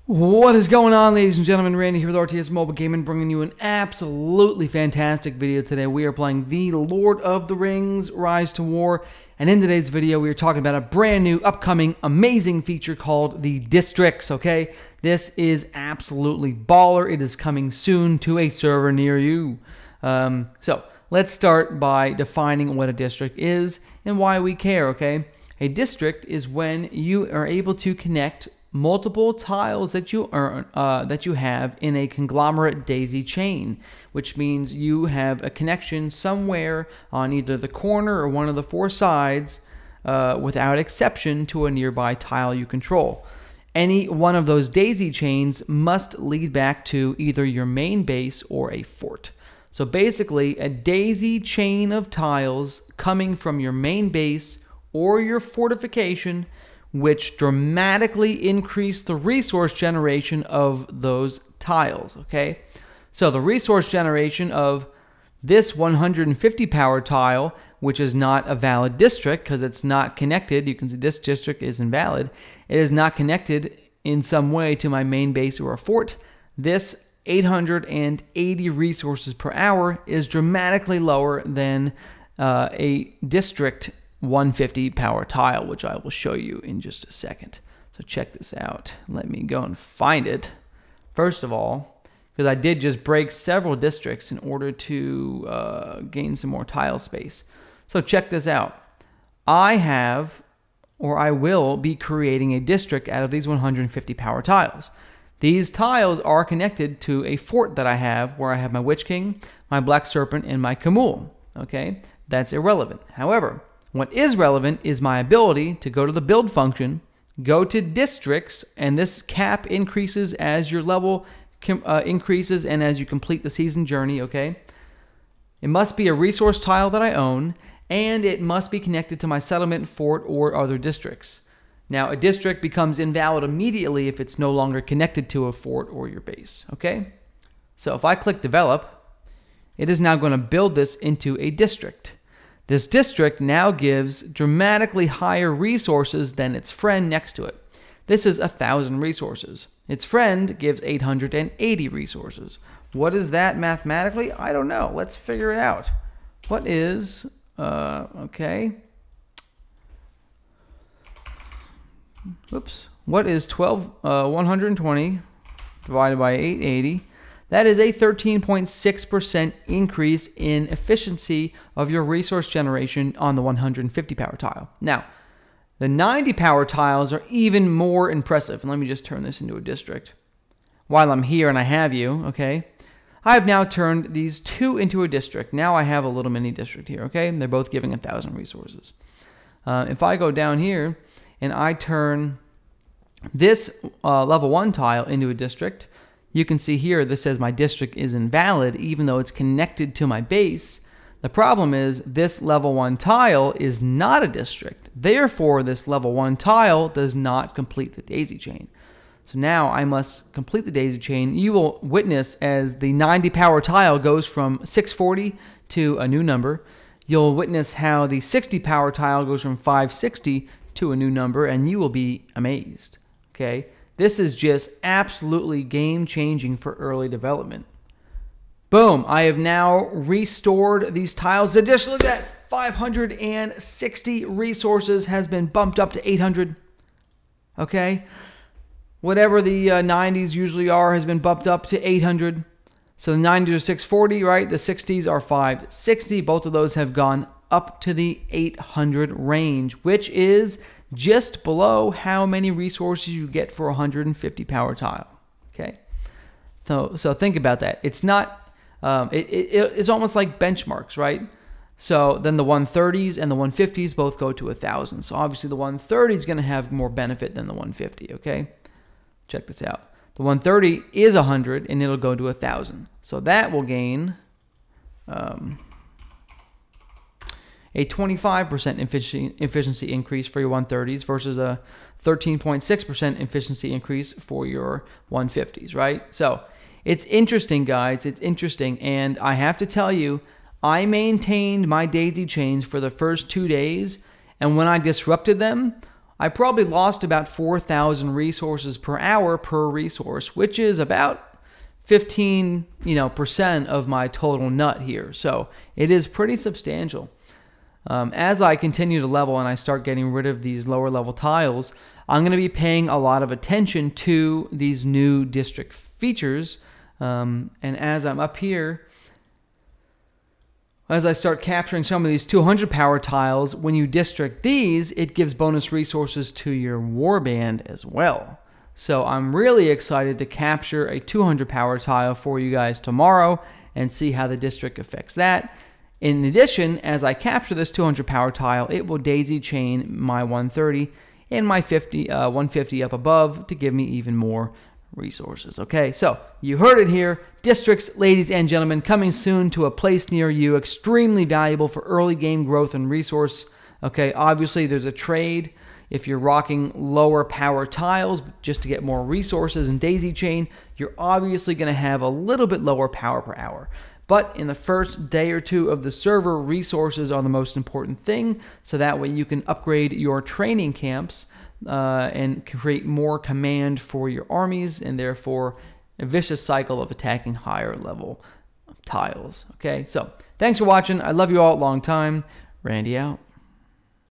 What is going on, ladies and gentlemen? Randy here with RTS Mobile Gaming, bringing you an absolutely fantastic video today. We are playing the Lord of the Rings Rise to War, and in today's video we are talking about a brand new, upcoming, amazing feature called the Districts, okay? This is absolutely baller. It is coming soon to a server near you. So let's start by defining what a district is and why we care, okay? A district is when you are able to connect multiple tiles that you have in a conglomerate daisy chain, which means you have a connection somewhere on either the corner or one of the four sides without exception to a nearby tile you control. Any one of those daisy chains must lead back to either your main base or a fort. So basically, a daisy chain of tiles coming from your main base or your fortification, which dramatically increase the resource generation of those tiles, okay? So the resource generation of this 150 power tile, which is not a valid district because it's not connected, you can see this district is invalid, it is not connected in some way to my main base or a fort. This 880 resources per hour is dramatically lower than a district 150 power tile, which I will show you in just a second. So check this out. Let me go and find it. First of all, because I did just break several districts in order to gain some more tile space. So check this out. I will be creating a district out of these 150 power tiles. These tiles are connected to a fort that I have where I have my Witch King, my Black Serpent, and my Camul. Okay, that's irrelevant. However, what is relevant is my ability to go to the build function, go to districts, and this cap increases as your level increases and as you complete the season journey, okay? It must be a resource tile that I own, and it must be connected to my settlement, fort, or other districts. Now, a district becomes invalid immediately if it's no longer connected to a fort or your base, okay? So if I click develop, it is now going to build this into a district. This district now gives dramatically higher resources than its friend next to it. This is 1,000 resources. Its friend gives 880 resources. What is that mathematically? I don't know. Let's figure it out. What is, okay. Oops. What is 120 divided by 880? That is a 13.6% increase in efficiency of your resource generation on the 150 power tile. Now, the 90 power tiles are even more impressive. And let me just turn this into a district. While I'm here and I have you, okay, I've now turned these two into a district. Now I have a little mini district here, okay? They're both giving 1,000 resources. If I go down here and I turn this level 1 tile into a district, you can see here this says my district is invalid even though it's connected to my base. The problem is this level 1 tile is not a district. Therefore, this level 1 tile does not complete the daisy chain. So now I must complete the daisy chain. You will witness as the 90 power tile goes from 640 to a new number. You'll witness how the 60 power tile goes from 560 to a new number, and you will be amazed. Okay? This is just absolutely game-changing for early development. Boom! I have now restored these tiles. Additionally, that 560 resources has been bumped up to 800. Okay? Whatever the 90s usually are has been bumped up to 800. So the 90s are 640, right? The 60s are 560. Both of those have gone up to the 800 range, which is just below how many resources you get for a 150 power tile. Okay, so think about that. It's not, it's almost like benchmarks, right? So then the 130s and the 150s both go to 1,000. So obviously the 130 is going to have more benefit than the 150. Okay, check this out. The 130 is 100 and it'll go to 1,000. So that will gain a 25% efficiency increase for your 130s versus a 13.6% efficiency increase for your 150s, right? So it's interesting, guys. It's interesting. And I have to tell you, I maintained my daisy chains for the first 2 days. And when I disrupted them, I probably lost about 4,000 resources per hour per resource, which is about 15% of my total nut here. So it is pretty substantial. As I continue to level and I start getting rid of these lower level tiles, I'm going to be paying a lot of attention to these new district features. And as I'm up here, as I start capturing some of these 200 power tiles, when you district these, it gives bonus resources to your warband as well. So I'm really excited to capture a 200 power tile for you guys tomorrow and see how the district affects that. In addition, as I capture this 200 power tile, it will daisy chain my 130 and my 150 up above to give me even more resources. Okay, so you heard it here. Districts, ladies and gentlemen, coming soon to a place near you. Extremely valuable for early game growth and resource. Okay, obviously there's a trade. If you're rocking lower power tiles just to get more resources and daisy chain, you're obviously going to have a little bit lower power per hour. But in the first day or two of the server, resources are the most important thing, so that way you can upgrade your training camps and create more command for your armies, and therefore a vicious cycle of attacking higher level tiles. Okay, so thanks for watching. I love you all. Long time. Randy out.